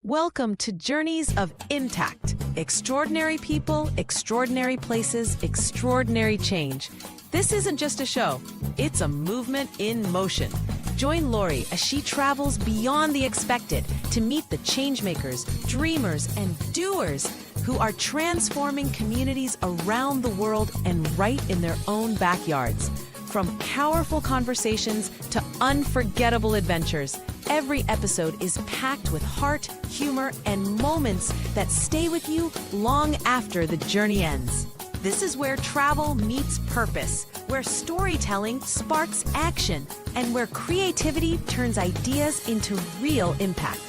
Welcome to Journeys of Impact. Extraordinary people, extraordinary places, extraordinary change. This isn't just a show, it's a movement in motion. Join Lori as she travels beyond the expected to meet the changemakers, dreamers, and doers who are transforming communities around the world and right in their own backyards. From powerful conversations to unforgettable adventures, every episode is packed with heart, humor, and moments that stay with you long after the journey ends. This is where travel meets purpose, where storytelling sparks action, and where creativity turns ideas into real impact.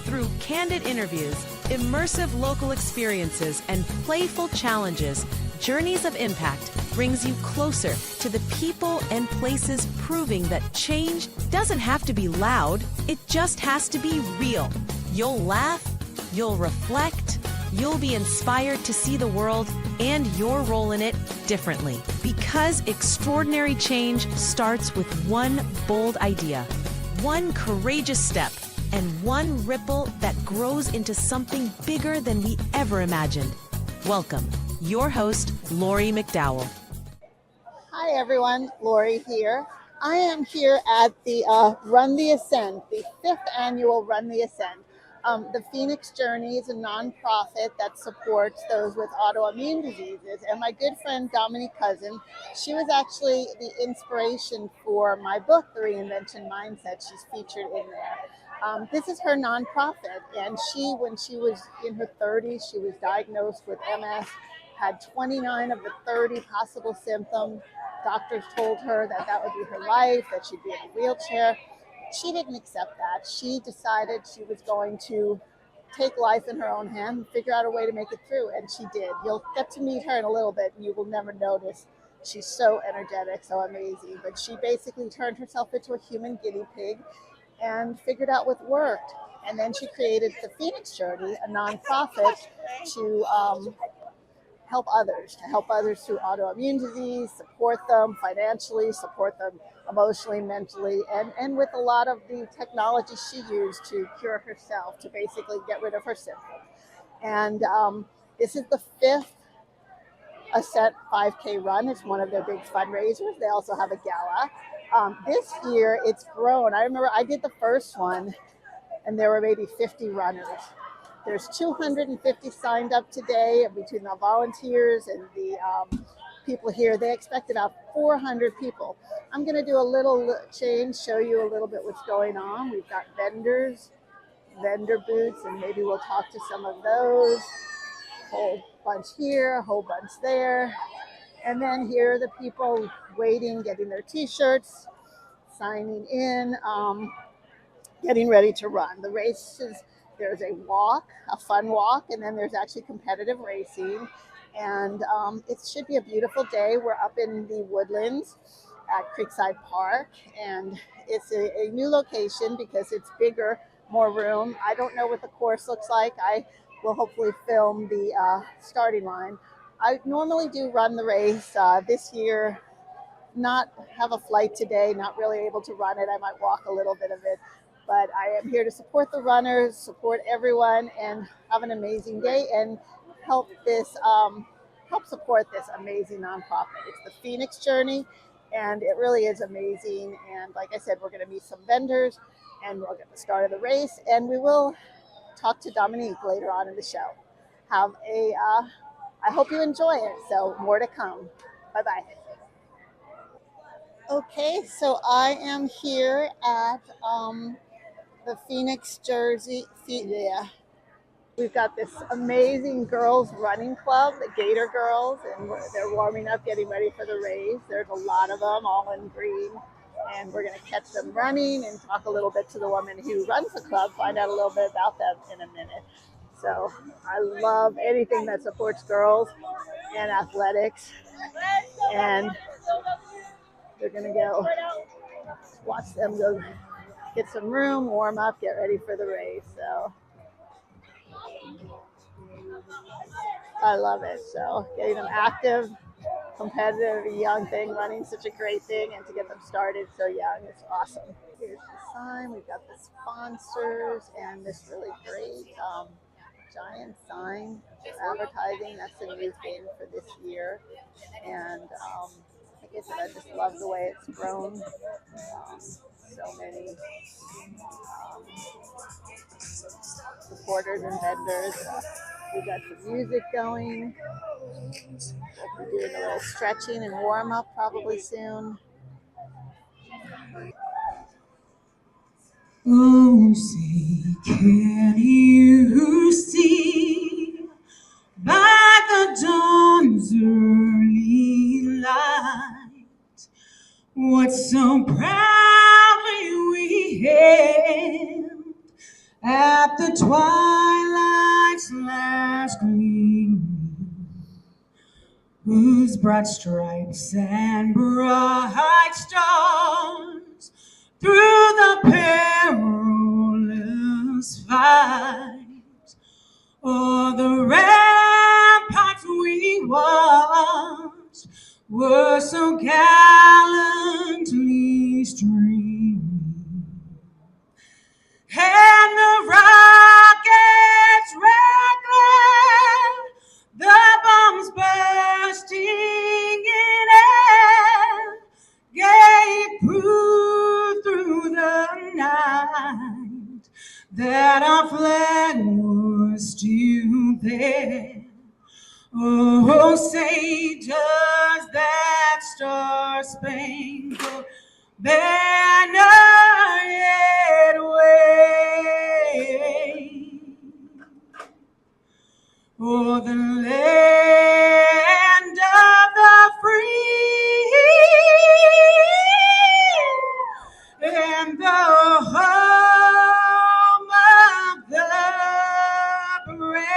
Through candid interviews, immersive local experiences, and playful challenges, Journeys of Impact brings you closer to the people and places, proving that change doesn't have to be loud, it just has to be real. You'll laugh, you'll reflect, you'll be inspired to see the world and your role in it differently. Because extraordinary change starts with one bold idea, one courageous step, and one ripple that grows into something bigger than we ever imagined. Welcome, your host, Lori McDowell. Hi everyone, Lori here. I am here at the Run the Ascent, the 5th annual Run the Ascent. The Phoenix Journey is a nonprofit that supports those with autoimmune diseases. And my good friend Dominique Cousins, she was actually the inspiration for my book, The Reinvention Mindset. She's featured in there. This is her nonprofit, and when she was in her 30s, she was diagnosed with MS, had 29 of the 30 possible symptoms. Doctors told her that that would be her life, that she'd be in a wheelchair. She didn't accept that. She decided she was going to take life in her own hand and figure out a way to make it through, and she did. You'll get to meet her in a little bit, and you will never notice. She's so energetic, so amazing. But she basically turned herself into a human guinea pig and figured out what worked. And then she created the Phoenix Journey, a nonprofit to help others through autoimmune disease, support them financially, support them emotionally, mentally, and with a lot of the technology she used to cure herself, to basically get rid of her symptoms. And this is the 5th Ascent 5K run. It's one of their big fundraisers. They also have a gala. This year it's grown. I remember I did the first one and there were maybe 50 runners. There's 250 signed up today, and between the volunteers and the people here, they expect about 400 people. I'm going to do a little change, show you a little bit what's going on. We've got vendors, vendor booths, and maybe we'll talk to some of those. A whole bunch here, a whole bunch there. And then here are the people waiting, getting their t-shirts, signing in, getting ready to run. The races, there's a walk, a fun walk, and then there's actually competitive racing. And it should be a beautiful day. We're up in the Woodlands at Creekside Park, and it's a new location because it's bigger, more room. I don't know what the course looks like. I will hopefully film the starting line. I normally do run the race. This year, not have a flight today, not really able to run it. I might walk a little bit of it. But I am here to support the runners, support everyone, and have an amazing day and help support this amazing nonprofit. It's the Phoenix Journey, and it really is amazing. And like I said, we're going to meet some vendors, and we'll get the start of the race, and we will talk to Dominique later on in the show. I hope you enjoy it. So more to come. Bye-bye. Okay, so I am here at the Phoenix Jersey. Yeah. We've got this amazing girls running club, the Gator Girls, and they're warming up, getting ready for the race. There's a lot of them, all in green, and we're going to catch them running and talk a little bit to the woman who runs the club, find out a little bit about them in a minute. So I love anything that supports girls and athletics, and they're going to go watch them go get some room, warm up, get ready for the race. So I love it. So getting them active, competitive, a young thing, running such a great thing, and to get them started so young, it's awesome. Here's the sign. We've got the sponsors and this really great giant sign advertising. That's a new thing for this year. And like I said, I just love the way it's grown. So many supporters and vendors. We got some music going. We'll be doing a little stretching and warm up probably soon. Oh, say, can you see by the dawn's early light what so proudly we hailed at the twilight's last gleaming, whose bright stripes and bright stars through the perilous fight o'er the ramparts we watched were so gallantly streaming, and the rocket's red glare, the bombs bursting in air, gave proof through the night that our flag was still there. Oh, say, does that star-spangled banner yet wave o'er the land of the free and the home of the brave?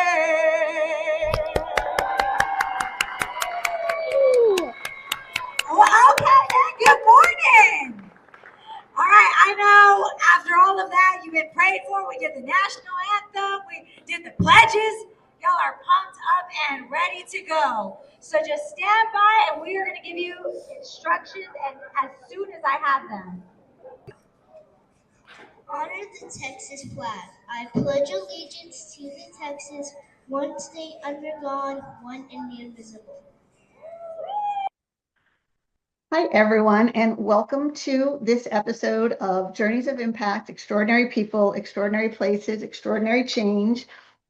Well, okay, good morning. All right, I know after all of that you've been prayed for. We did the national anthem, we did the pledges. Y'all are pumped up and ready to go. So just stand by and we are going to give you instructions and as soon as I have them. Honor the Texas flag. I pledge allegiance to the Texas, one state under God, one and indivisible. Hi, everyone, and welcome to this episode of Journeys of Impact, Extraordinary People, Extraordinary Places, Extraordinary Change.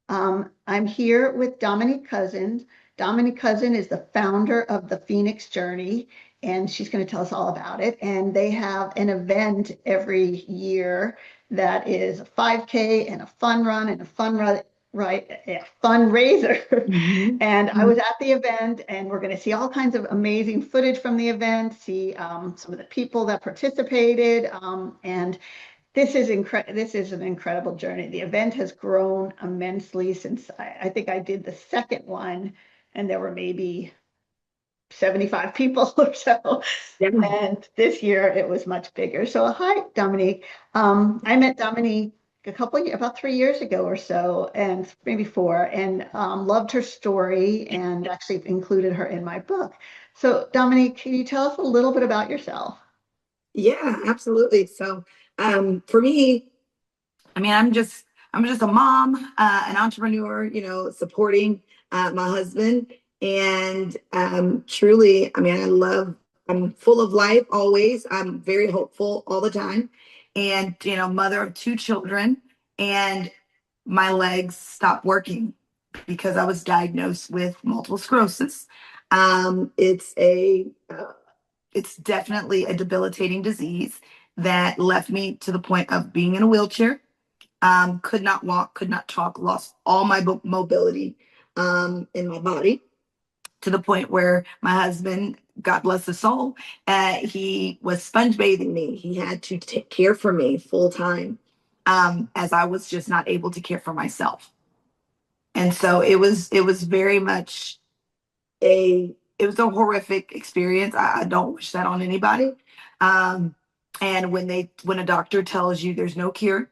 I'm here with Dominique Cousins. Dominique Cousins is the founder of the Phoenix Journey, and she's going to tell us all about it. And they have an event every year that is a 5K and a fun run and a fun run. Right, a fundraiser. And I was at the event, and we're going to see all kinds of amazing footage from the event, see some of the people that participated, and this is an incredible journey. The event has grown immensely since I think I did the second one, and there were maybe 75 people or so. Yeah. And this year it was much bigger. So hi, Dominique. I met Dominique about 3 years ago or so, and maybe 4, and loved her story and actually included her in my book. So Dominique, can you tell us a little bit about yourself? Yeah, absolutely. So, for me, I'm just a mom, an entrepreneur, supporting my husband, and truly, I'm full of life always. I'm very hopeful all the time, and mother of 2 children, and my legs stopped working because I was diagnosed with multiple sclerosis. It's definitely a debilitating disease that left me to the point of being in a wheelchair. Could not walk, could not talk, lost all my mobility in my body, to the point where my husband, God bless his soul, he was sponge bathing me. He had to take care for me full time, as I was just not able to care for myself. And so it was very much it was a horrific experience. I don't wish that on anybody. And when a doctor tells you there's no cure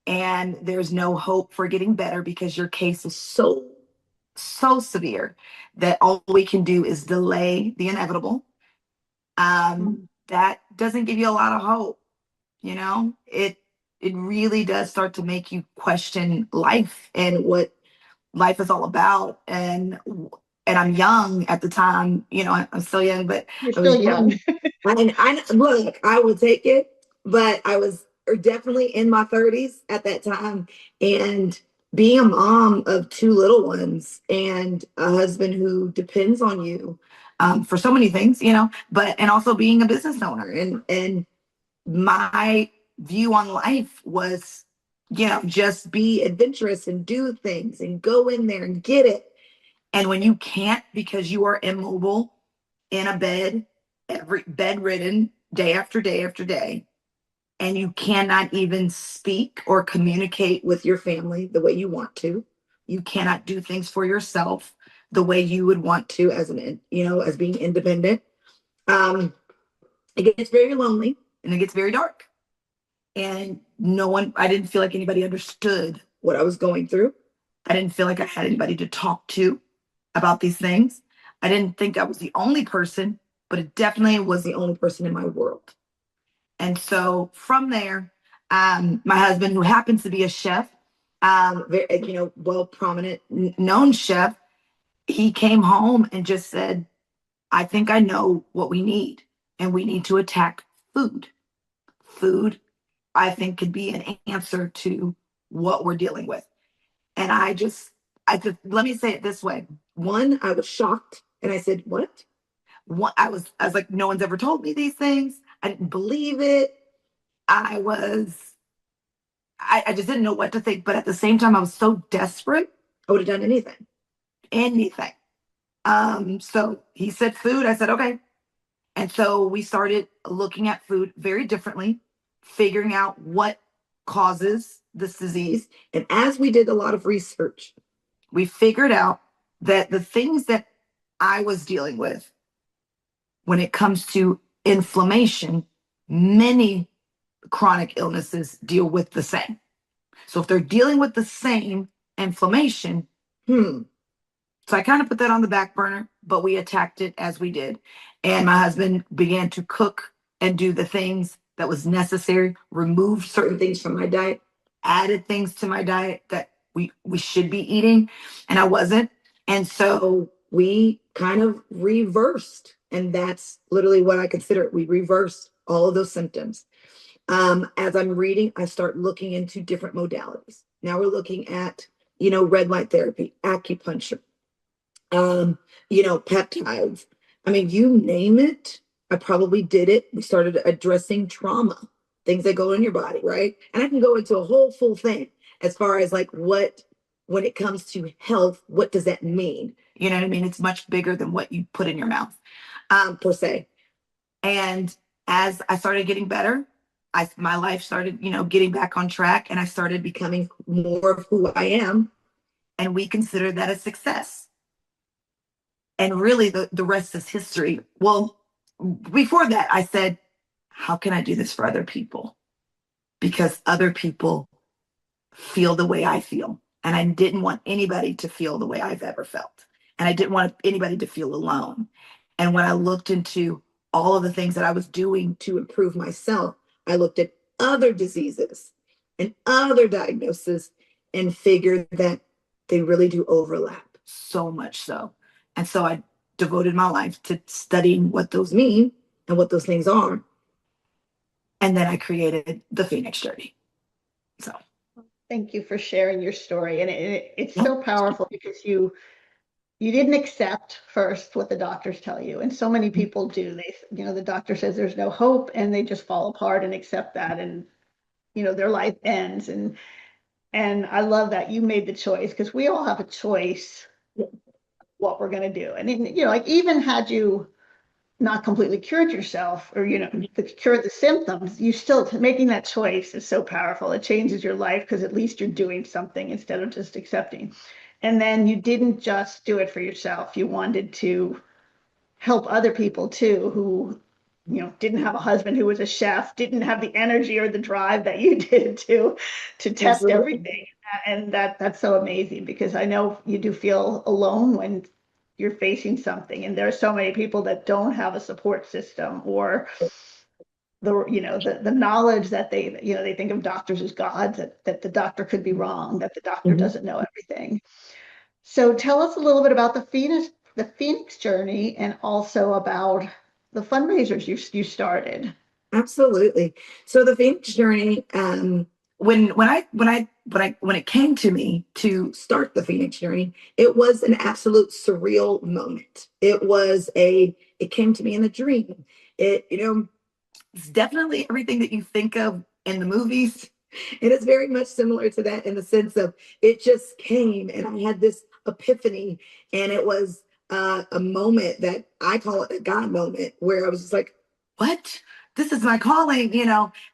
and there's no hope for getting better because your case is so severe that all we can do is delay the inevitable, that doesn't give you a lot of hope. It really does start to make you question life and what life is all about. And I'm young at the time, I'm still young, but You're I was still young. and I look, I would take it, but I was definitely in my 30s at that time. And being a mom of two little ones and a husband who depends on you for so many things, but and also being a business owner, and my view on life was, just be adventurous and do things and go in there and get it. And when you can't because you are immobile in a bed, bedridden day after day after day, and you cannot even speak or communicate with your family the way you want to, you cannot do things for yourself the way you would want to as being independent. It gets very lonely and it gets very dark. And I didn't feel like anybody understood what I was going through. I didn't feel like I had anybody to talk to about these things. I didn't think I was the only person, but it definitely was the only person in my world. And so from there, my husband, who happens to be a chef, well prominent, known chef, he came home and just said, I think I know what we need, and we need to attack food. Food, I think, could be an answer to what we're dealing with. And let me say it this way. One, I was shocked and I said, what? I was like, no one's ever told me these things. I didn't believe it. I just didn't know what to think. But at the same time, I was so desperate. I would have done anything. So he said food. I said, okay. And so we started looking at food very differently, figuring out what causes this disease. And as we did a lot of research, we figured out that the things that I was dealing with when it comes to inflammation, many chronic illnesses deal with the same. So if they're dealing with the same inflammation, so I kind of put that on the back burner, but we attacked it as we did. And my husband began to cook and do the things that was necessary, removed certain things from my diet, added things to my diet that we should be eating, and I wasn't. And so we kind of reversed, and that's literally what I consider it. We reversed all of those symptoms. As I'm reading, I start looking into different modalities. Now we're looking at, red light therapy, acupuncture, peptides. I mean, you name it, I probably did it. We started addressing trauma, things that go in your body, right? And I can go into a whole full thing as far as like when it comes to health, what does that mean? You know what I mean? It's much bigger than what you put in your mouth, per se. And as I started getting better, my life started, getting back on track, and I started becoming more of who I am. And we consider that a success. And really, the rest is history. Well, before that, I said, how can I do this for other people? Because other people feel the way I feel. And I didn't want anybody to feel the way I've ever felt. And I didn't want anybody to feel alone. And when I looked into all of the things that I was doing to improve myself, I looked at other diseases and other diagnoses and figured that they really do overlap, so much so. And so I devoted my life to studying what those mean and what those things are. And then I created the Phoenix Journey. So thank you for sharing your story. And it's so powerful because you didn't accept first what the doctors tell you. And so many people do. The doctor says there's no hope, and they just fall apart and accept that. And, their life ends. And I love that you made the choice, because we all have a choice what we're going to do. And, like, even had you not completely cured yourself or, cured the symptoms, you still, making that choice is so powerful. It changes your life because at least you're doing something instead of just accepting. And then you didn't just do it for yourself. You wanted to help other people too, who, didn't have a husband who was a chef, didn't have the energy or the drive that you did to test Absolutely. everything. And that's so amazing, because I know you do feel alone when you're facing something. And there are so many people that don't have a support system, or the knowledge that they think of doctors as gods, that the doctor could be wrong, that the doctor doesn't know everything. So tell us a little bit about the Phoenix journey, and also about the fundraisers you started. Absolutely. So the Phoenix journey, when it came to me to start the Phoenix journey, it was an absolute surreal moment. It came to me in a dream. It's definitely everything that you think of in the movies. It is very much similar to that, in the sense of it just came and I had this epiphany, and it was a moment that I call it a God moment, where I was just like, what? This is my calling,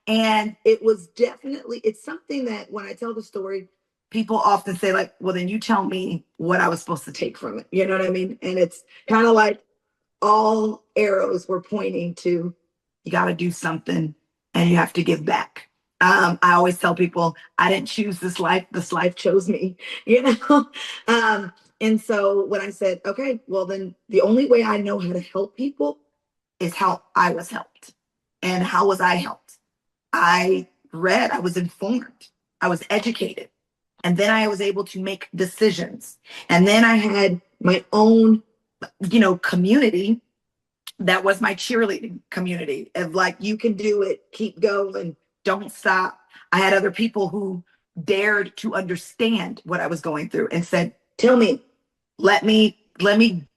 And it was definitely, it's something that when I tell the story, people often say, like, well, then you tell me what I was supposed to take from it. You know what I mean? And it's kind of like all arrows were pointing to, you got to do something and you have to give back. I always tell people, I didn't choose this life chose me, you know? And so when I said, okay, well, then the only way I know how to help people is how I was helped. And how was I helped? I read, I was informed, I was educated. And then I was able to make decisions. And then I had my own, community that was my cheerleading community of, like, you can do it, keep going, don't stop. I had other people who dared to understand what I was going through and said, tell me, let me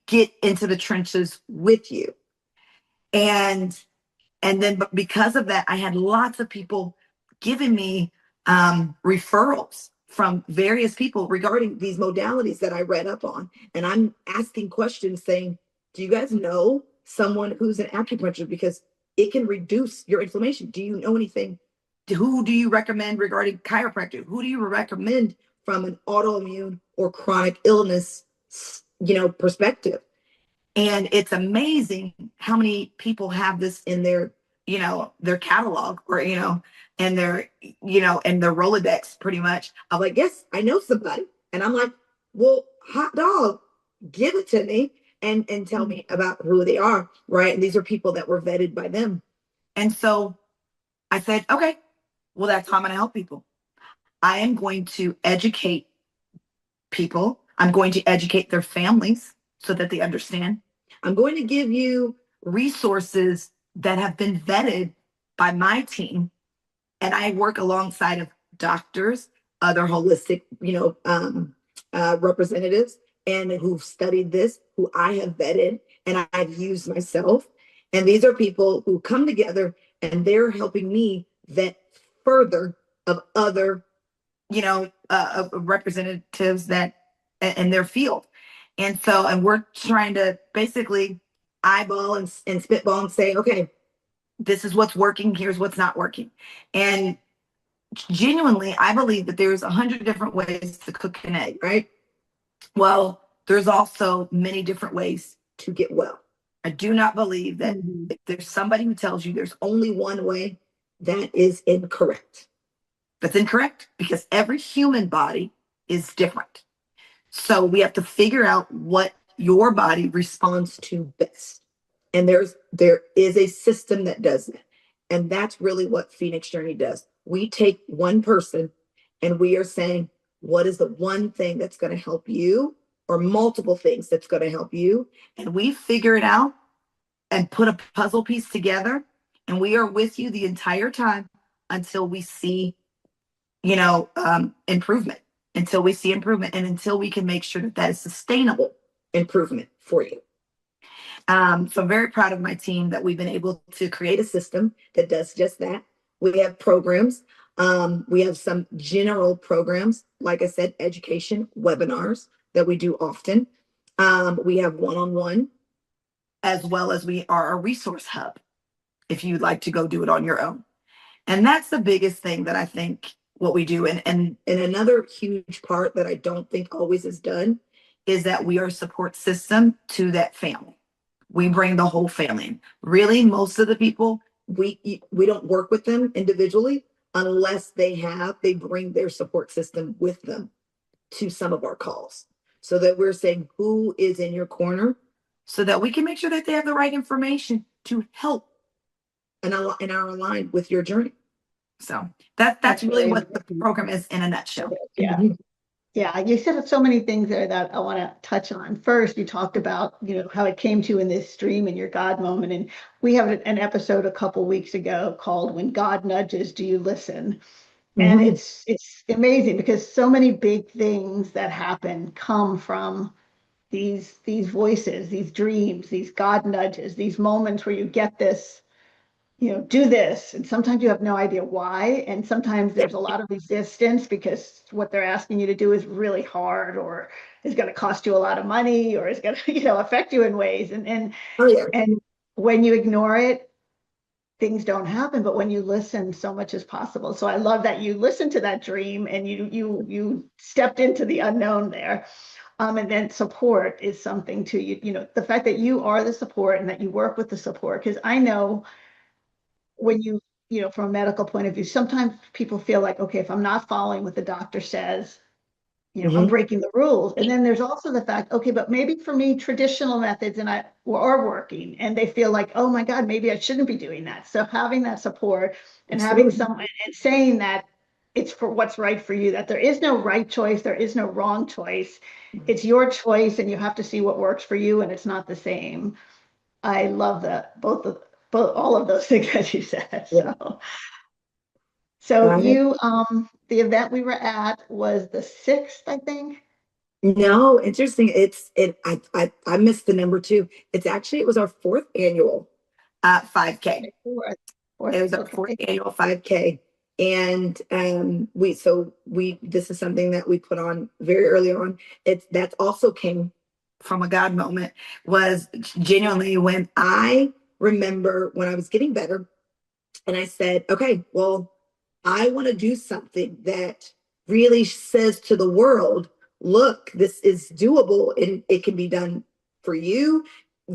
get into the trenches with you. And then, but because of that, I had lots of people giving me referrals from various people regarding these modalities that I read up on. And I'm asking questions saying, do you guys know someone who's an acupuncture? Because it can reduce your inflammation. Do you know anything? Who do you recommend regarding chiropractic? Who do you recommend from an autoimmune or chronic illness, perspective? And it's amazing how many people have this in their catalog, or, and their Rolodex, pretty much. I'm like, yes, I know somebody. And I'm like, well, hot dog, give it to me and tell me about who they are. Right. And these are people that were vetted by them. And so I said, okay, well, that's how I'm going to help people. I am going to educate people. I'm going to educate their families so that they understand. I'm going to give you resources that have been vetted by my team. And I work alongside of doctors, other holistic, representatives, and who've studied this, who I have vetted and I've used myself. And these are people who come together and they're helping me vet further of other, representatives that in their field. And we're trying to basically eyeball and spitball and say, okay, this is what's working, here's what's not working. And genuinely, I believe that there's 100 different ways to cook an egg, right? Well, there's also many different ways to get well. I do not believe that if there's somebody who tells you there's only one way, that is incorrect. That's incorrect, because every human body is different. So we have to figure out what your body responds to best. And there is a system that does that. And that's really what Phoenix Journey does. We take one person and we are saying, what is the one thing that's going to help you, or multiple things that's going to help you? And we figure it out and put a puzzle piece together. And we are with you the entire time until we see, improvement, until we see improvement, and until we can make sure that that is sustainable improvement for you. So I'm very proud of my team that we've been able to create a system that does just that. We have programs. We have some general programs, like I said, education webinars that we do often. We have one-on-one, as well as we are a resource hub if you'd like to go do it on your own. And that's the biggest thing that I think what we do. And another huge part that I don't think always is done is that we are a support system to that family. We bring the whole family in. Really, most of the people, we don't work with them individually unless they bring their support system with them to some of our calls, so that we're saying who is in your corner, so that we can make sure that they have the right information to help and are aligned with your journey. So that's really what the program is in a nutshell. Yeah. Yeah, you said so many things there that I want to touch on. First, you talked about, how it came to you in this dream and your God moment. And we have an episode a couple weeks ago called When God Nudges, Do You Listen? And Mhm. it's amazing because so many big things that happen come from these voices, these dreams, these God nudges, these moments where you get this, do this. And sometimes you have no idea why. And sometimes there's a lot of resistance because what they're asking you to do is really hard or is going to cost you a lot of money or is going to, affect you in ways. Oh yeah. And when you ignore it, things don't happen. But when you listen, so much is possible. So I love that you listened to that dream and you stepped into the unknown there. And then support is something to the fact that you are the support and that you work with the support. Because I know when from a medical point of view, sometimes people feel like, okay, if I'm not following what the doctor says, I'm Mhm. breaking the rules. And then there's also the fact, okay, but maybe for me, traditional methods are working, and they feel like, oh my God, maybe I shouldn't be doing that. So having that support and having Absolutely. someone and saying that it's for what's right for you, that there is no right choice, there is no wrong choice. It's your choice, and you have to see what works for you, and it's not the same. I love that both all of those things that you said. Yeah. So I the event we were at was the 6th, I think. No, interesting. I missed the number two. It was our fourth annual 5K. Okay, fourth, It was our fourth okay. annual 5K. And we this is something that we put on very early on. That also came from a God moment, was genuinely when I remember when I was getting better and I said, okay, well, I want to do something that really says to the world, look, this is doable and it can be done for you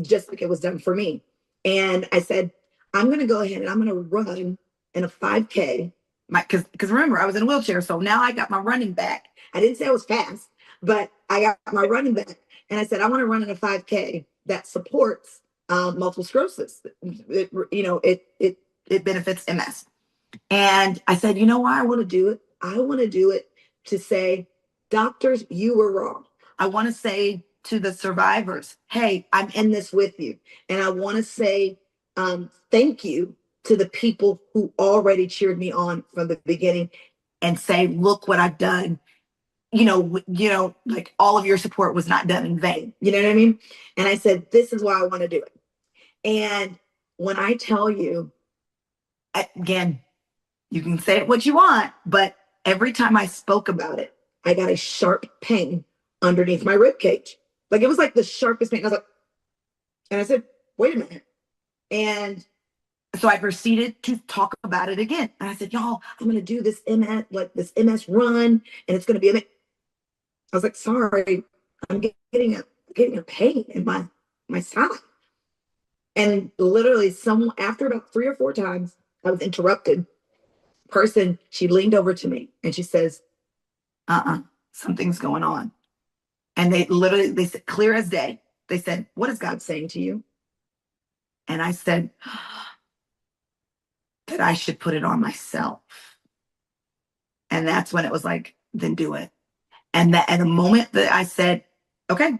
just like it was done for me. And I said, I'm going to go ahead and I'm going to run in a 5K. Because remember, I was in a wheelchair. So now I got my running back. I didn't say I was fast, but I got my running back. And I said, I want to run in a 5K that supports multiple sclerosis. It benefits MS. And I said, you know why I want to do it? I want to do it to say, doctors, you were wrong. I want to say to the survivors, hey, I'm in this with you. And I want to say thank you to the people who already cheered me on from the beginning and say, look what I've done. Like all of your support was not done in vain. You know what I mean? And I said, this is why I want to do it. And when I tell you, again, you can say what you want, but every time I spoke about it, I got a sharp pain underneath my rib cage. Like it was like the sharpest pain. I was like, and I said, wait a minute. And so I proceeded to talk about it again. And I said, y'all, I'm gonna do this MS run, and it's gonna be. I was like, sorry, I'm getting a pain in my side. And literally, after about 3 or 4 times, I was interrupted. She leaned over to me and she says, something's going on. And they said, clear as day, they said, what is God saying to you? And I said, that I should put it on myself. And that's when it was like, then do it. And the moment that I said, okay,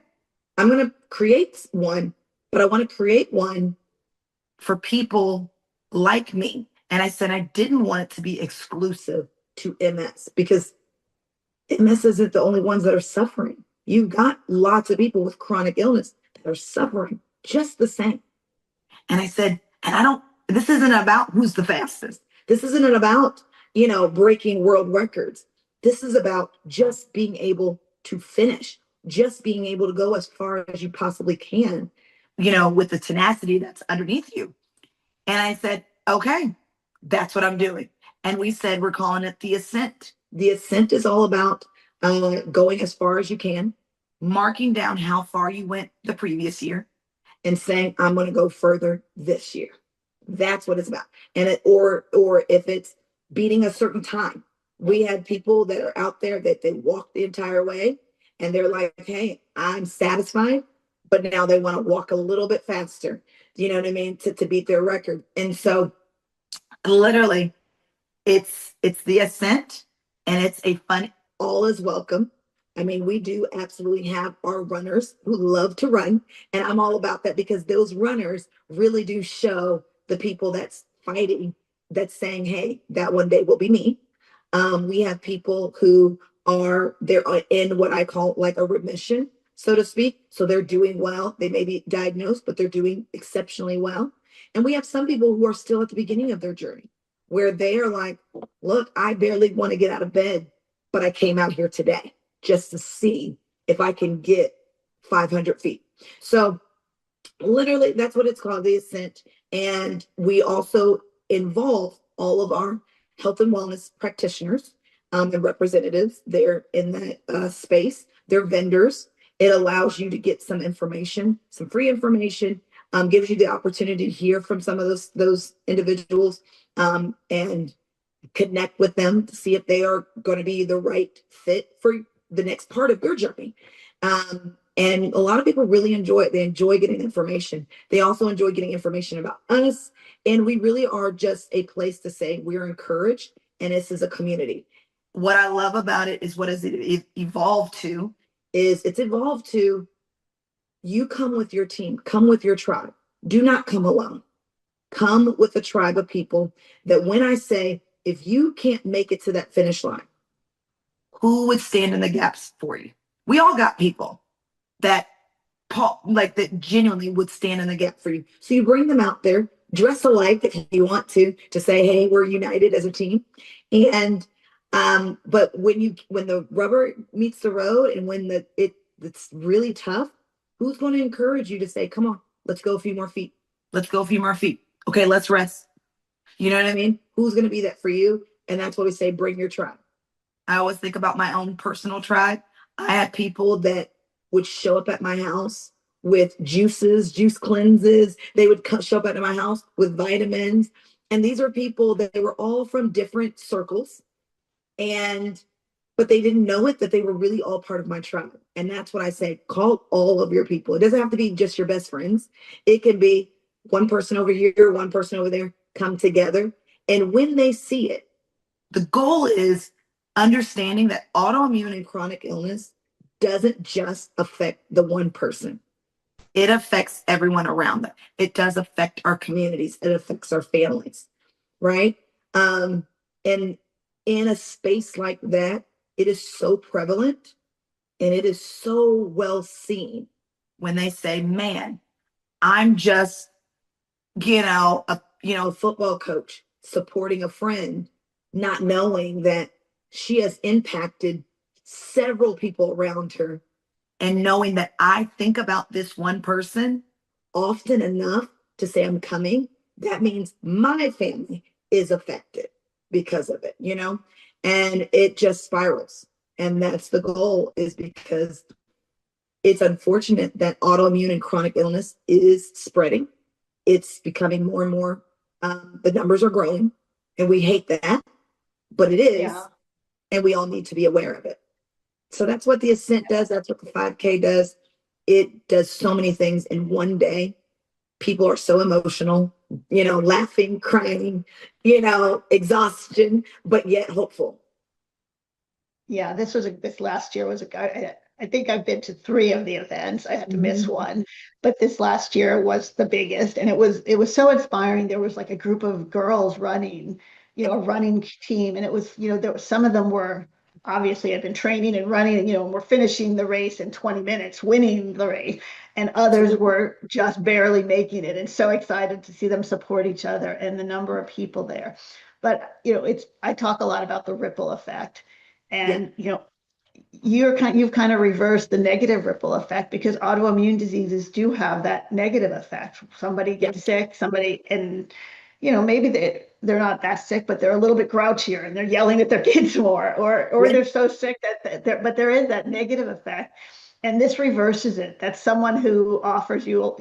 I'm going to create one, but I want to create one for people like me. And I said, I didn't want it to be exclusive to MS because MS isn't the only ones that are suffering. You've got lots of people with chronic illness that are suffering just the same. And I said, this isn't about who's the fastest. This isn't about, breaking world records. This is about just being able to finish, just being able to go as far as you possibly can, with the tenacity that's underneath you. And I said, okay, that's what I'm doing. And we said, we're calling it the Ascent. The Ascent is all about going as far as you can, marking down how far you went the previous year, and saying, I'm going to go further this year. That's what it's about. Or if it's beating a certain time, we had people that are out there that they walk the entire way and they're like, hey, I'm satisfied, but now they want to walk a little bit faster. You know what I mean? To beat their record. And so literally it's the Ascent, and it's a fun, all is welcome. I mean, we do absolutely have our runners who love to run, and I'm all about that because those runners really do show the people that's fighting, that's saying, hey, that one day will be me. We have people who they're in what I call like a remission, so to speak. So they're doing well. They may be diagnosed, but they're doing exceptionally well. And we have some people who are still at the beginning of their journey where they are like, look, I barely want to get out of bed, but I came out here today just to see if I can get 500 feet. So literally, that's what it's called, the Ascent. And we also involve all of our health and wellness practitioners and representatives there in that space. They're vendors. It allows you to get some information, some free information, gives you the opportunity to hear from some of those individuals and connect with them to see if they are going to be the right fit for the next part of your journey. And a lot of people really enjoy it. They enjoy getting information. They also enjoy getting information about us. And we really are just a place to say we're encouraged and this is a community. What I love about it is what has it evolved to is it's evolved to you come with your team, come with your tribe. Do not come alone. Come with a tribe of people that when I say, if you can't make it to that finish line, who would stand in the gaps for you? We all got people that that genuinely would stand in the gap for you. So you bring them out there, dress alike if you want to say, hey, we're united as a team. And but when the rubber meets the road and when it's really tough, who's going to encourage you to say, come on, let's go a few more feet. Let's go a few more feet. Okay, let's rest. You know what I mean? Who's going to be that for you? And that's what we say, bring your tribe. I always think about my own personal tribe. I had people that would show up at my house with juices, juice cleanses. They would show up at my house with vitamins. And these are people that they were all from different circles. But they didn't know it, that they were really all part of my tribe. And that's what I say, call all of your people. It doesn't have to be just your best friends. It can be one person over here, one person over there, come together. And when they see it, the goal is understanding that autoimmune and chronic illness doesn't just affect the one person. It affects everyone around them. It does affect our communities. It affects our families, right? And in a space like that, it is so prevalent and it is so well seen when they say, man, I'm just, a football coach supporting a friend, not knowing that she has impacted several people around her, and knowing that I think about this one person often enough to say I'm coming, that means my family is affected because of it, and it just spirals. And that's the goal, is because it's unfortunate that autoimmune and chronic illness is spreading. It's becoming more and more, the numbers are growing, and we hate that, but it is, and we all need to be aware of it. So that's what the Ascent does. That's what the 5K does. It does so many things in one day. People are so emotional, laughing, crying, exhaustion, but yet hopeful. Yeah, this last year was I think I've been to 3 of the events. I had to miss one, but this last year was the biggest, and it was so inspiring. There was like a group of girls running, a running team, and it was, some of them were obviously had been training and running, and were finishing the race in 20 minutes, winning the race, and others were just barely making it, and so excited to see them support each other and the number of people there. But I talk a lot about the ripple effect. And you've kind of reversed the negative ripple effect, because autoimmune diseases do have that negative effect. Somebody gets sick, and maybe they're not that sick, but they're a little bit grouchier and they're yelling at their kids more, or they're so sick but there is that negative effect, and this reverses it. That's someone who offers you,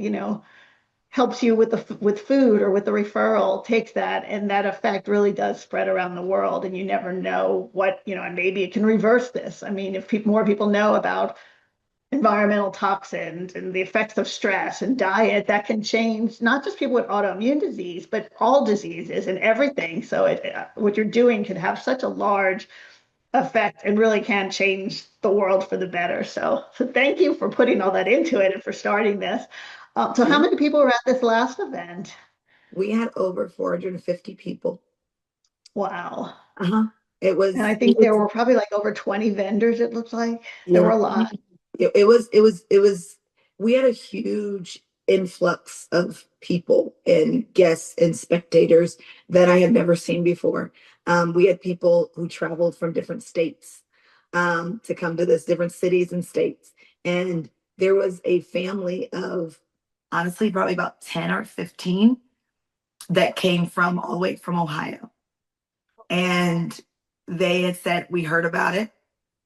helps you with food or with the referral, takes that, and that effect really does spread around the world, and you never know what, and maybe it can reverse this. I mean, if more people know about environmental toxins and the effects of stress and diet, that can change not just people with autoimmune disease, but all diseases and everything. So what you're doing can have such a large effect and really can change the world for the better. So thank you for putting all that into it and for starting this. So how many people were at this last event? We had over 450 people. Wow. Uh-huh. And I It think there was, were probably like over 20 vendors, it looks like. There yeah. were a lot. It was, we had a huge influx of people and guests and spectators that I have never seen before. We had people who traveled from different states to come to this, different cities and states. And there was a family of, honestly, probably about 10 or 15 that came from all the way from Ohio. And they had said, we heard about it.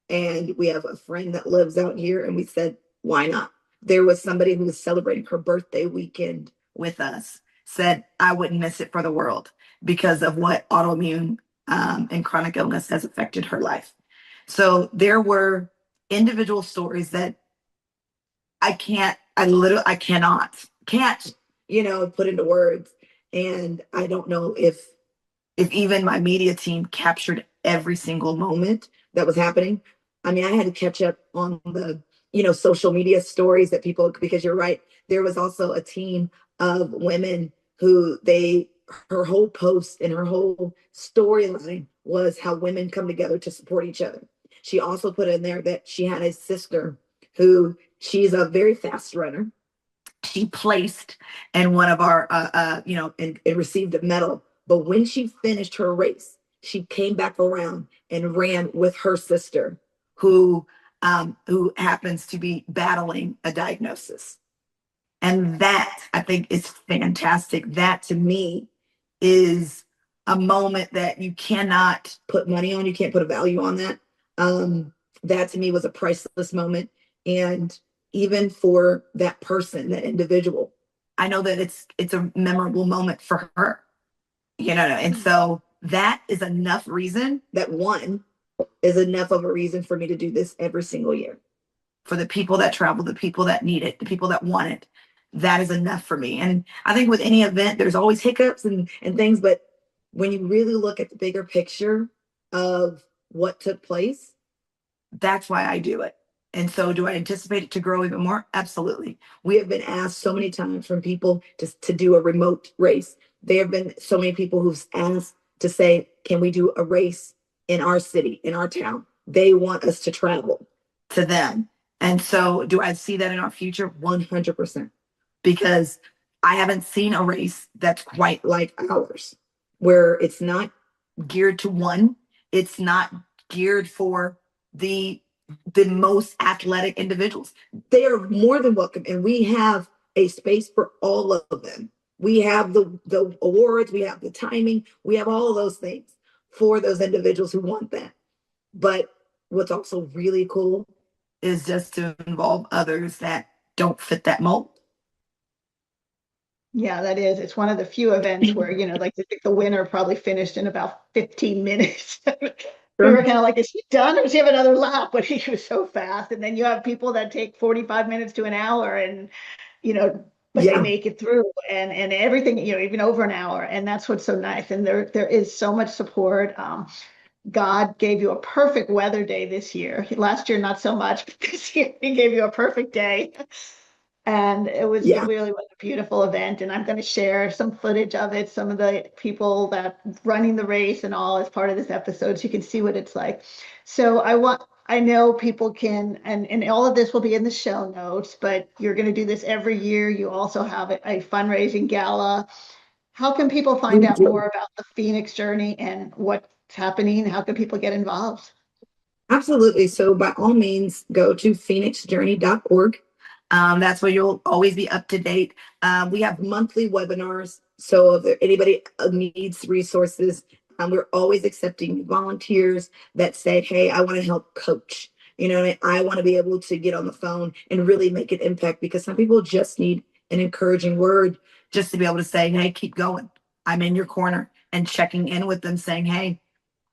And we have a friend that lives out here. And we said, why not? There was somebody who was celebrating her birthday weekend with us, said, I wouldn't miss it for the world because of what autoimmune and chronic illness has affected her life. So there were individual stories that I can't, put into words. And I don't know if even my media team captured every single moment that was happening. I mean, I had to catch up on the, social media stories that people, because you're right, there was also a team of women who her whole post and her whole storyline was how women come together to support each other. She also put in there that she had a sister who she's a very fast runner. She placed in one of our, and received a medal. But when she finished her race, she came back around and ran with her sister, who happens to be battling a diagnosis. And that I think is fantastic. That to me is a moment that you cannot put money on. You can't put a value on that. That to me was a priceless moment. And even for that person, that individual, I know that it's a memorable moment for her, and so that is enough reason, that one is enough of a reason for me to do this every single year. For the people that travel, the people that need it, the people that want it, that is enough for me. And I think with any event, there's always hiccups and things, but when you really look at the bigger picture of what took place, that's why I do it. And so do I anticipate it to grow even more? Absolutely. We have been asked so many times from people to do a remote race. There have been so many people who've asked to say, can we do a race in our city, in our town? They want us to travel to them. And so do I see that in our future? 100%. Because I haven't seen a race that's quite like ours, where it's not geared to one, it's not geared for the most athletic individuals. They are more than welcome, and we have a space for all of them. We have the awards, we have the timing, we have all of those things for those individuals who want that. But what's also really cool is just to involve others that don't fit that mold. Yeah, that is. It's one of the few events where, like I think the winner probably finished in about 15 minutes. We were kind of like, is he done or does he have another lap? But he was so fast. And then you have people that take 45 minutes to an hour and, but they make it through and everything, even over an hour. And that's what's so nice. And there is so much support. God gave you a perfect weather day this year. Last year, not so much, but this year he gave you a perfect day. And it really was a beautiful event. And I'm going to share some footage of it, some of the people that running the race and all as part of this episode, so you can see what it's like. So I know people can, and all of this will be in the show notes, but you're going to do this every year. You also have a fundraising gala. How can people find out more about the Phoenix Journey and what's happening? How can people get involved? Absolutely. So by all means, go to phoenixjourney.org. That's where you'll always be up to date. We have monthly webinars. So if anybody needs resources, we're always accepting volunteers that say, hey, I want to help coach. I want to be able to get on the phone and really make an impact, because some people just need an encouraging word, just to be able to say, hey, keep going. I'm in your corner, and checking in with them saying, hey,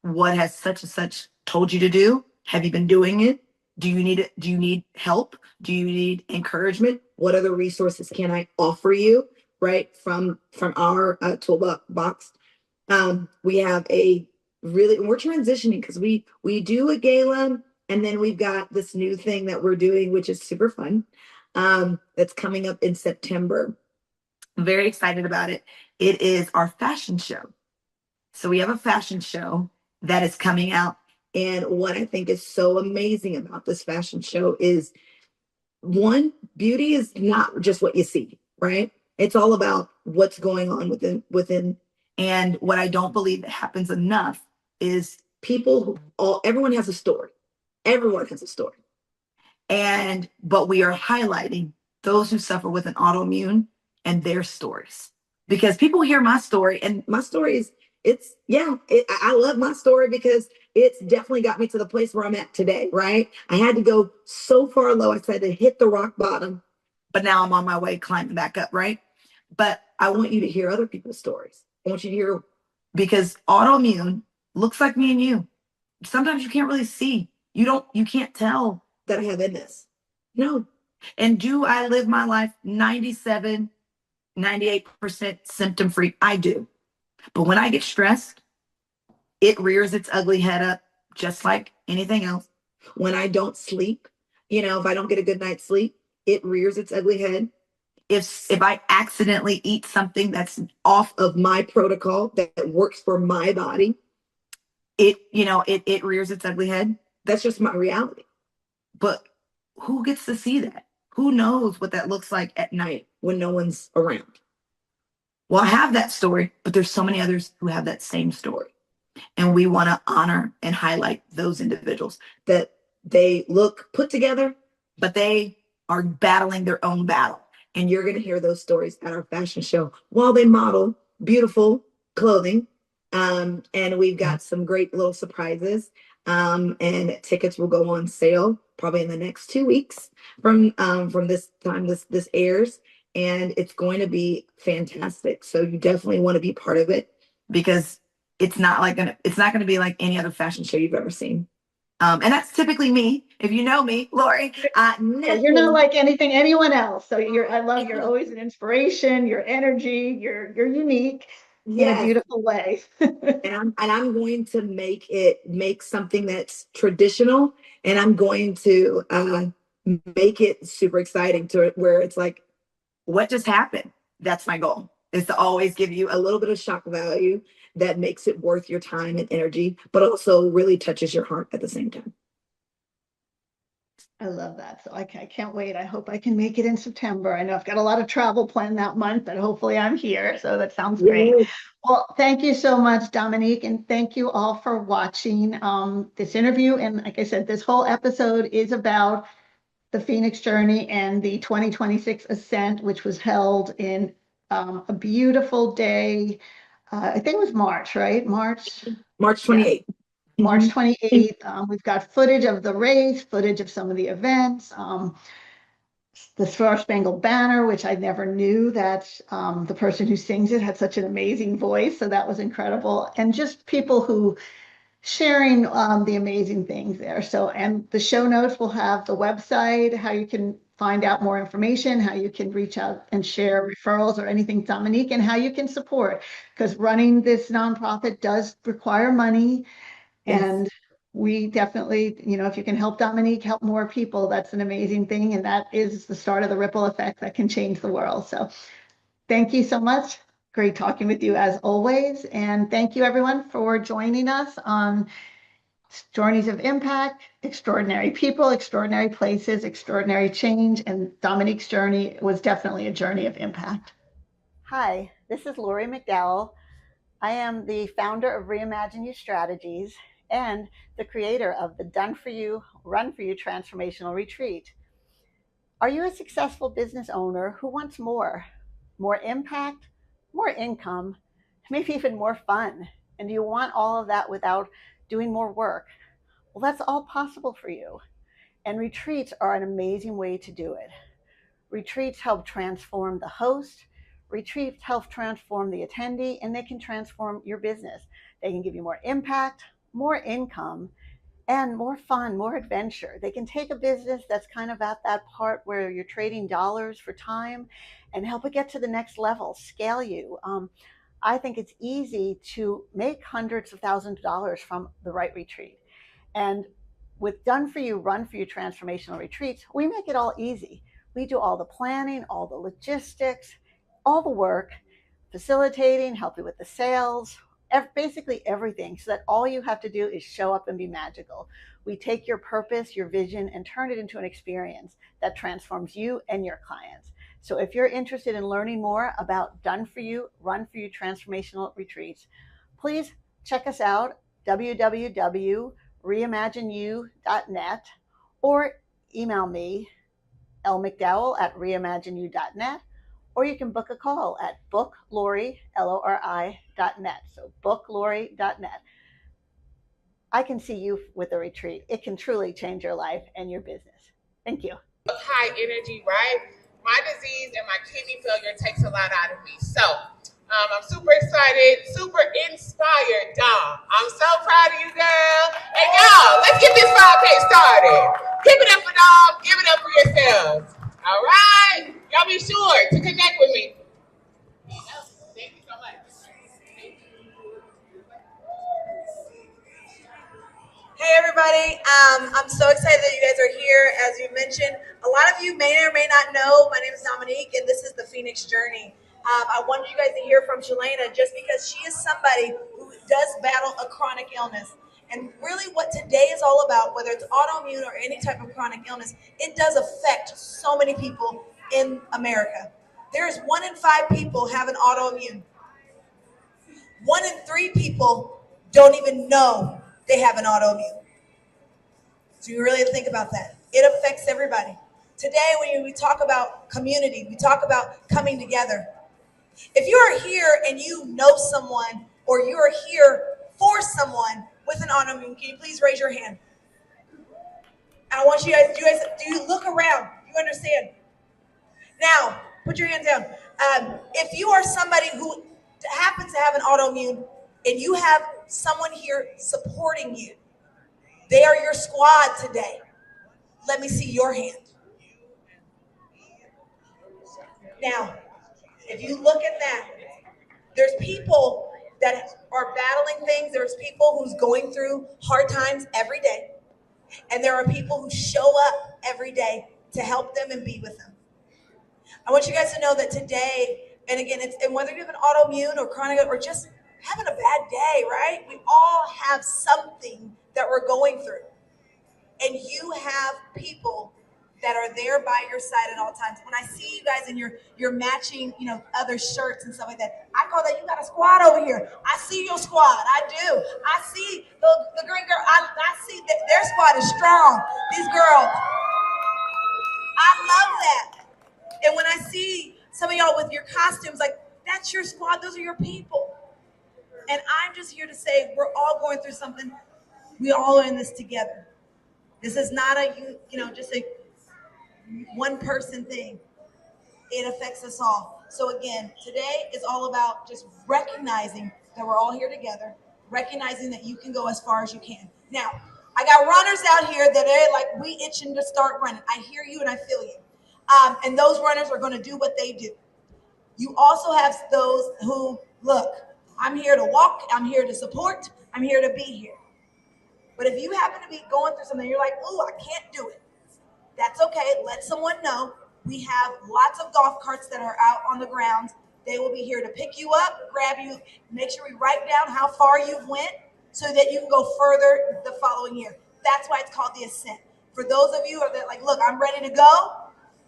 what has such and such told you to do? Have you been doing it? Do you need it? Do you need help? Do you need encouragement? What other resources can I offer you? Right from our toolbox. We have a really, we're transitioning because we do a gala, and then we've got this new thing that we're doing, which is super fun. That's coming up in September. I'm very excited about it. It is our fashion show. So we have a fashion show that is coming out. And what I think is so amazing about this fashion show is, one, beauty is not just what you see, right? It's all about what's going on within. And what I don't believe that happens enough is everyone has a story. Everyone has a story. But we are highlighting those who suffer with an autoimmune and their stories. Because people hear my story, and my story is, I love my story because it's definitely got me to the place where I'm at today, right? I had to go so far low. I had to hit the rock bottom, but now I'm on my way climbing back up, right? But I want you to hear other people's stories. I want you to hear, because autoimmune looks like me and you. Sometimes you can't really see. You can't tell that I have MS. No. And do I live my life 97, 98% symptom free? I do. But when I get stressed, it rears its ugly head up just like anything else. When I don't sleep, if I don't get a good night's sleep, it rears its ugly head. If I accidentally eat something that's off of my protocol that works for my body, it rears its ugly head. That's just my reality. But who gets to see that? Who knows what that looks like at night when no one's around? Well, I have that story, but there's so many others who have that same story. And we want to honor and highlight those individuals that they look put together, but they are battling their own battle. And you're going to hear those stories at our fashion show while they model beautiful clothing. And we've got some great little surprises. And tickets will go on sale probably in the next 2 weeks from this time this airs. And it's going to be fantastic. So you definitely want to be part of it, because it's not going to be like any other fashion show you've ever seen. And that's typically me. If you know me, Lori, You're not like anyone else. So you're always an inspiration, your energy, you're unique in a beautiful way. and I'm going to make something that's traditional, and I'm going to make it super exciting to where it's like, what just happened? That's my goal, is to always give you a little bit of shock value that makes it worth your time and energy, but also really touches your heart at the same time. I love that. So I can't wait. I hope I can make it in September. I know I've got a lot of travel planned that month, but hopefully I'm here. So that sounds great. Yes. Well, thank you so much, Dominique. And thank you all for watching this interview. And like I said, this whole episode is about the Phoenix Journey and the 2026 Ascent, which was held in a beautiful day. I think it was March, right? March 28th. Yeah. March 28th. We've got footage of the race, footage of some of the events, the Star Spangled Banner, which I never knew that the person who sings it had such an amazing voice. So that was incredible. And just people who sharing the amazing things there. So, and the show notes will have the website, how you can find out more information, how you can reach out and share referrals or anything, Dominique, and how you can support, because running this nonprofit does require money. Yes. And we definitely, if you can help Dominique help more people, that's an amazing thing. And that is the start of the ripple effect that can change the world. So thank you so much. Great talking with you as always. And thank you everyone for joining us on Journeys of Impact, Extraordinary People, Extraordinary Places, Extraordinary Change. And Dominique's journey was definitely a journey of impact. Hi, this is Lori McDowell. I am the founder of Reimagine You Strategies and the creator of the Done For You, Run For You Transformational Retreat. Are you a successful business owner who wants more impact, more income, maybe even more fun? And do you want all of that without doing more work? Well, that's all possible for you. And retreats are an amazing way to do it. Retreats help transform the host. Retreats help transform the attendee, and they can transform your business. They can give you more impact, more income, and more fun, more adventure. They can take a business that's kind of at that part where you're trading dollars for time and help it get to the next level, scale you. I think it's easy to make hundreds of thousands of dollars from the right retreat. And with Done For You, Run For You transformational retreats, we make it all easy. We do all the planning, all the logistics, all the work, facilitating, help you with the sales, basically everything, so that all you have to do is show up and be magical. We take your purpose, your vision, and turn it into an experience that transforms you and your clients. So if you're interested in learning more about Done For You, Run For You transformational retreats, please check us out, www.reimagineyou.net, or email me, lmcdowell@reimagineyou.net, or you can book a call at booklori, Lori.net. So booklori.net. I can see you with a retreat. It can truly change your life and your business. Thank you. High energy, right? My disease and my kidney failure takes a lot out of me. So I'm super excited, super inspired, Dom. I'm so proud of you, girl. And y'all, let's get this 5K started. Give it up for Dom. Give it up for yourselves. All right? Y'all be sure to connect with me. Thank you so much. Hey everybody, I'm so excited that you guys are here. As you mentioned, a lot of you may or may not know, my name is Dominique and this is the Phoenix Journey. I wanted you guys to hear from Shalana just because she is somebody who does battle a chronic illness. And really what today is all about, whether it's autoimmune or any type of chronic illness, it does affect so many people in America. There is 1 in 5 people have an autoimmune. 1 in 3 people don't even know they have an autoimmune. So you really think about that. It affects everybody. Today, when we talk about community, we talk about coming together. If you are here and you know someone or you are here for someone with an autoimmune, can you please raise your hand? I want you guys, do you look around? You understand? Now, put your hands down. If you are somebody who happens to have an autoimmune and you have someone here supporting you, they are your squad today. Let me see your hand. Now, if you look at that, there's people that are battling things. There's people who's going through hard times every day. And there are people who show up every day to help them and be with them. I want you guys to know that today, and again, and whether you have an autoimmune or chronic or just having a bad day, right? We all have something that we're going through. And you have people that are there by your side at all times. When I see you guys in your matching, other shirts and stuff like that, I call that you got a squad over here. I see your squad. I do. I see the green girl. I see that their squad is strong. These girls. I love that. And when I see some of y'all with your costumes, like that's your squad. Those are your people. And I'm just here to say we're all going through something. We all are in this together. This is not just a one person thing. It affects us all. So again, today is all about just recognizing that we're all here together, recognizing that you can go as far as you can. Now, I got runners out here that are like, we itching to start running. I hear you and I feel you. And those runners are going to do what they do. You also have those who, look, I'm here to walk, I'm here to support, I'm here to be here. But if you happen to be going through something, you're like, oh, I can't do it. That's okay. Let someone know. We have lots of golf carts that are out on the grounds. They will be here to pick you up, grab you, make sure we write down how far you've went so that you can go further the following year. That's why it's called the Ascent. For those of you that like, look, I'm ready to go.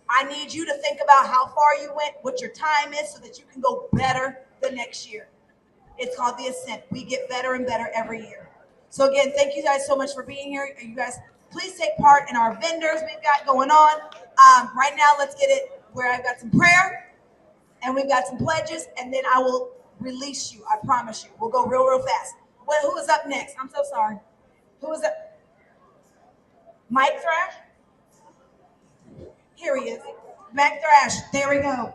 I need you to think about how far you went, what your time is, so that you can go better the next year. It's called the Ascent. We get better and better every year. So again, thank you guys so much for being here. You guys, please take part in our vendors we've got going on. Right now, let's get it where I've got some prayer and we've got some pledges, and then I will release you. I promise you. We'll go real fast. Well, who is up next? I'm so sorry. Who is up? Mike Thrash? Here he is. Mike Thrash. There we go.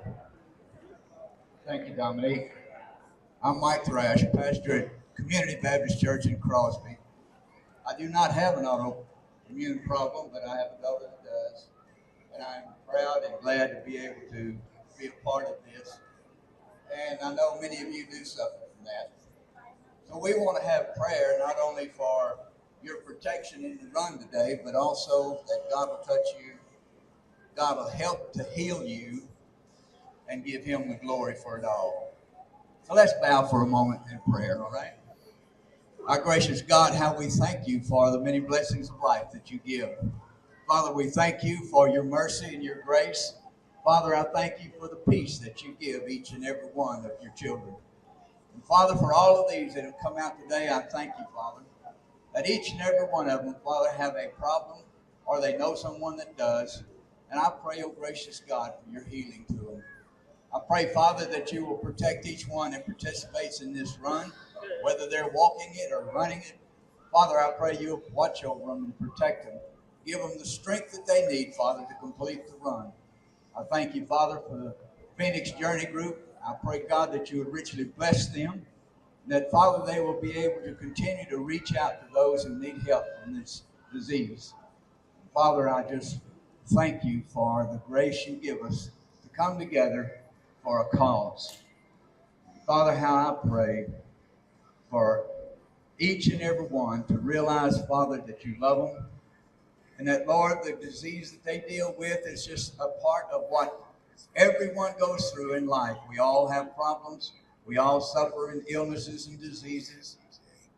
Thank you, Dominique. I'm Mike Thrash, pastor at Community Baptist Church in Crosby. I do not have an autoimmune problem, but I have a daughter that does. And I'm proud and glad to be able to be a part of this. and I know many of you do suffer from that. So we want to have prayer not only for your protection in the run today, but also that God will touch you, God will help to heal you, and give him the glory for it all. So let's bow for a moment in prayer, all right? Our gracious God, how we thank you for the many blessings of life that you give. Father, we thank you for your mercy and your grace. Father, I thank you for the peace that you give each and every one of your children. And Father, for all of these that have come out today, I thank you, Father, that each and every one of them, Father, have a problem or they know someone that does. And I pray, oh gracious God, for your healing to them. I pray, Father, that you will protect each one that participates in this run, whether they're walking it or running it. Father, I pray you'll watch over them and protect them. Give them the strength that they need, Father, to complete the run. I thank you, Father, for the Phoenix Journey Group. I pray, God, that you would richly bless them, and that, Father, they will be able to continue to reach out to those who need help from this disease. Father, I just thank you for the grace you give us to come together for a cause. Father, how I pray for each and every one to realize, Father, that you love them, and that, Lord, the disease that they deal with is just a part of what everyone goes through in life. We all have problems. We all suffer in illnesses and diseases.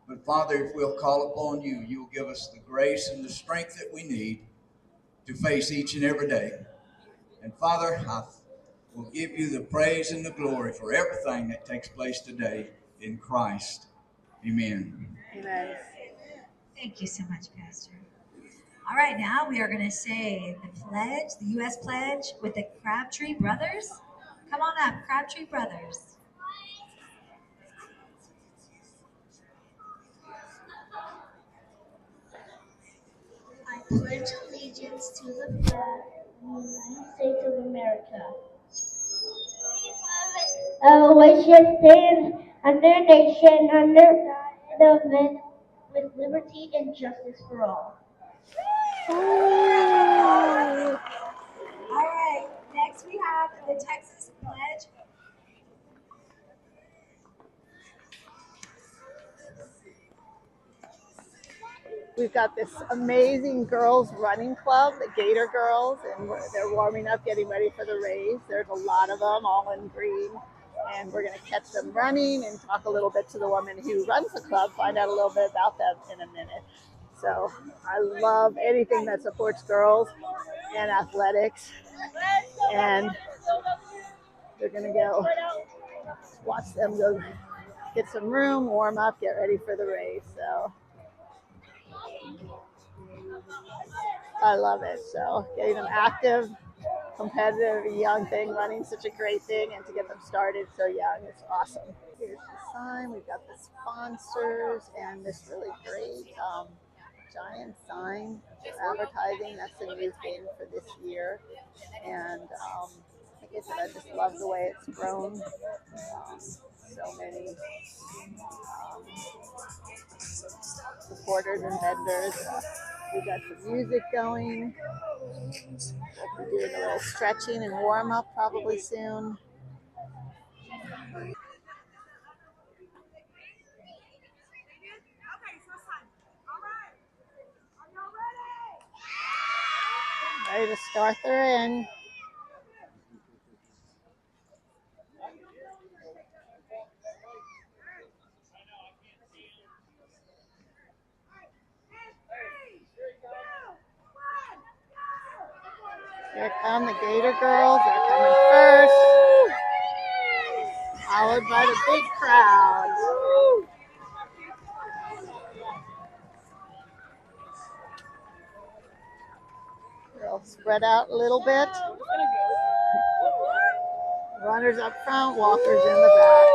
But Father, if we'll call upon you, you'll give us the grace and the strength that we need to face each and every day. And Father, I will give you the praise and the glory for everything that takes place today in Christ. Amen. Amen. Thank you so much, Pastor. All right, now we are going to say the pledge, the U.S. pledge with the Crabtree Brothers. Come on up, Crabtree Brothers. I pledge allegiance to the flag of the United States of America. Which stands under nation, under government, with liberty and justice for all. All right, next we have the Texas pledge. We've got this amazing girls running club, the Gator Girls, and they're warming up, getting ready for the race. There's a lot of them, all in green, and we're going to catch them running and talk a little bit to the woman who runs the club, find out a little bit about them in a minute. So I love anything that supports girls and athletics, and they're going to go watch them go get some room, warm up, get ready for the race. So I love it. So getting them active, competitive, young thing, running such a great thing, and to get them started so young, it's awesome. Here's the sign. We've got the sponsors and this really great giant sign for advertising. That's the new thing for this year. And like I said, I just love the way it's grown. So many supporters and vendors. We got some music going. We'll be doing a little stretching and warm up probably soon. Ready to start their in. Here come the Gator Girls. They're coming first, followed by the big crowd. They'll spread out a little bit. Runners up front, walkers in the back.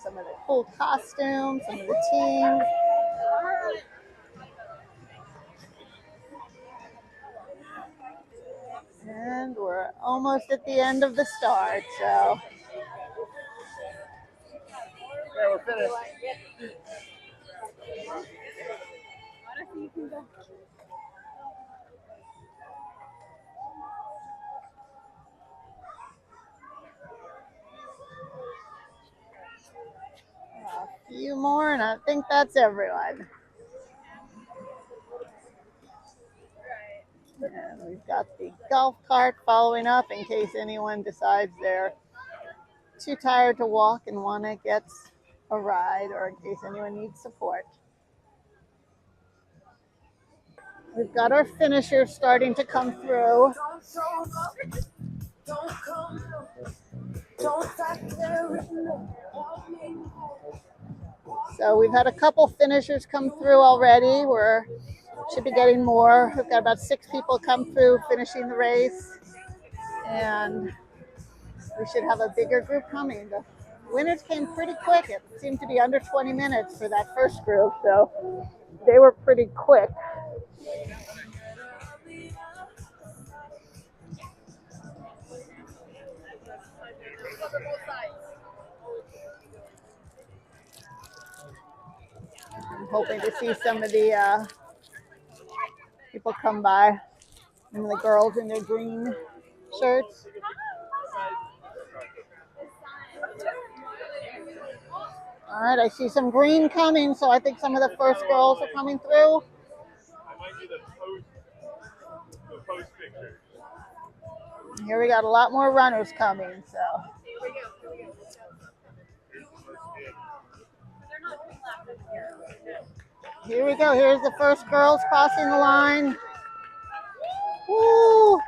some of the cool costumes, some of the teams. And we're almost at the end of the start, so. Yeah, we're finished. A few more, and I think that's everyone. And we've got the golf cart following up in case anyone decides they're too tired to walk and want to get a ride, or in case anyone needs support. We've got our finishers starting to come through. So we've had a couple finishers come through already. We should be getting more. We've got about 6 people come through finishing the race. And we should have a bigger group coming. The winners came pretty quick. It seemed to be under 20 minutes for that first group, so they were pretty quick. I'm hoping to see some of the people come by, and the girls in their green shirts. All right, I see some green coming, so I think some of the first girls are coming through. I might do the post picture. Here we got a lot more runners coming, so. Here we go. Here's the first girls crossing the line. Woo!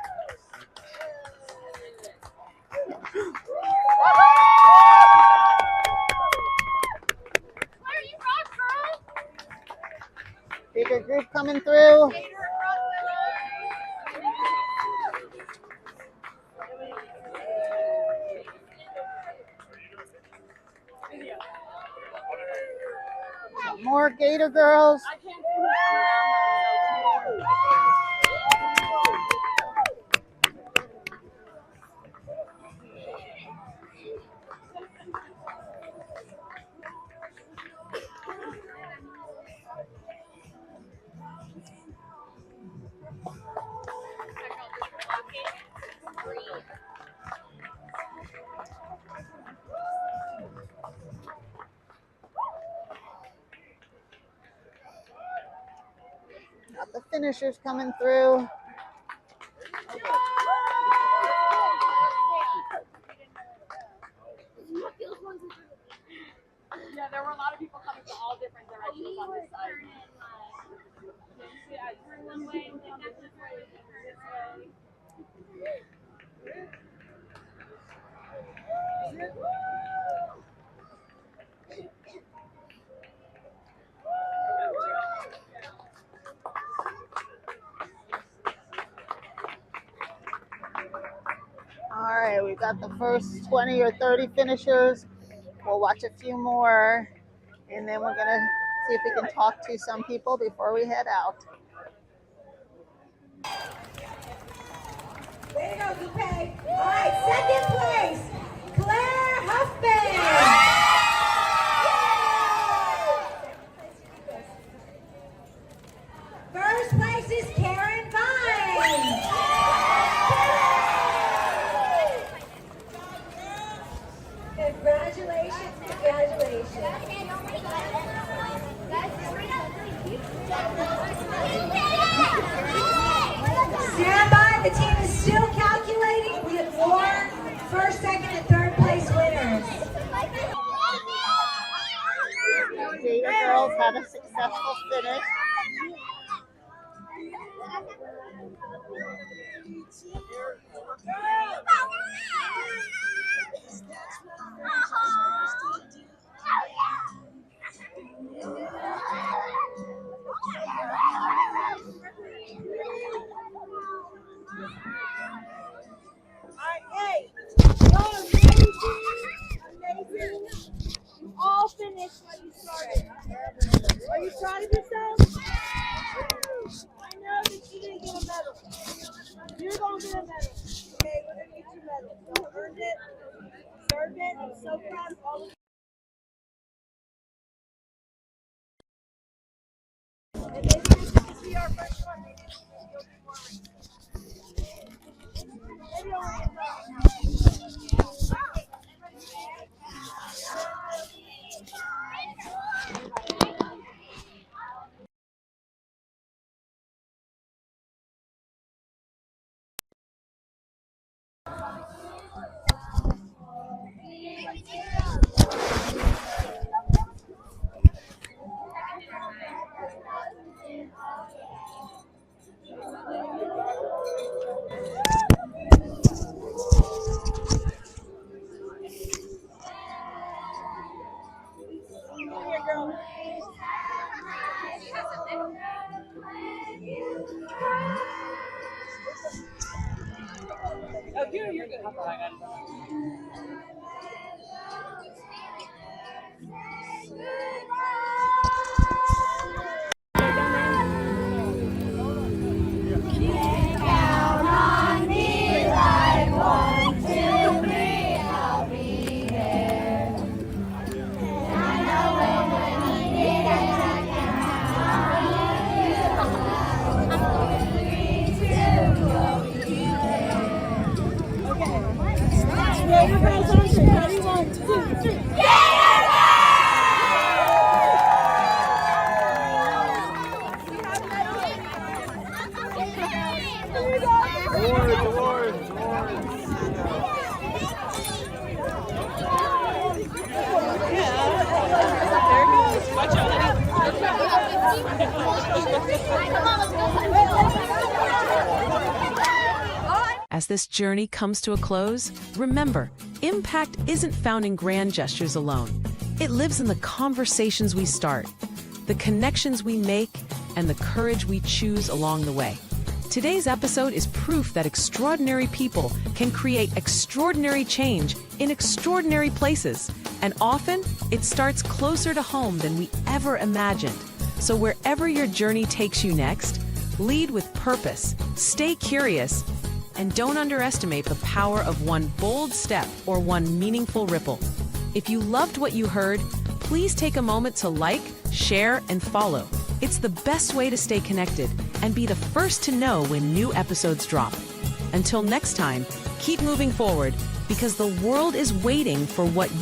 Bigger group coming through. Some more Gator girls. Got the finishers coming through. Yeah, there were a lot of people coming from all different directions on this side. Yeah, turn one way and then this way. All right, we've got the first 20 or 30 finishers. We'll watch a few more, and then we're going to see if we can talk to some people before we head out. Way to go, Dupe. All right, second place, Claire Huffman. First place is Karen Vine. Congratulations, congratulations. Stand by, the team is still calculating. We have more first, second, and third place winners. Gator girls had a successful finish. All right, hey, y'all are amazing. You all That's why you started. Are you proud of yourself? I know that you're going to get a medal. You're going to get a medal. Okay, we're going to get your medal. You earned it. Deserved it. I'm so proud of all of you. And maybe this will be our first one. Maybe you'll be more ready. Maybe you'll win. Oh, you're good. Ready? 1, 2, 3. As this journey comes to a close, remember, impact isn't found in grand gestures alone. It lives in the conversations we start, the connections we make, and the courage we choose along the way. Today's episode is proof that extraordinary people can create extraordinary change in extraordinary places. And often, it starts closer to home than we ever imagined. So wherever your journey takes you next, lead with purpose, stay curious, and don't underestimate the power of one bold step or one meaningful ripple. If you loved what you heard, please take a moment to like, share, and follow. It's the best way to stay connected and be the first to know when new episodes drop. Until next time, keep moving forward because the world is waiting for what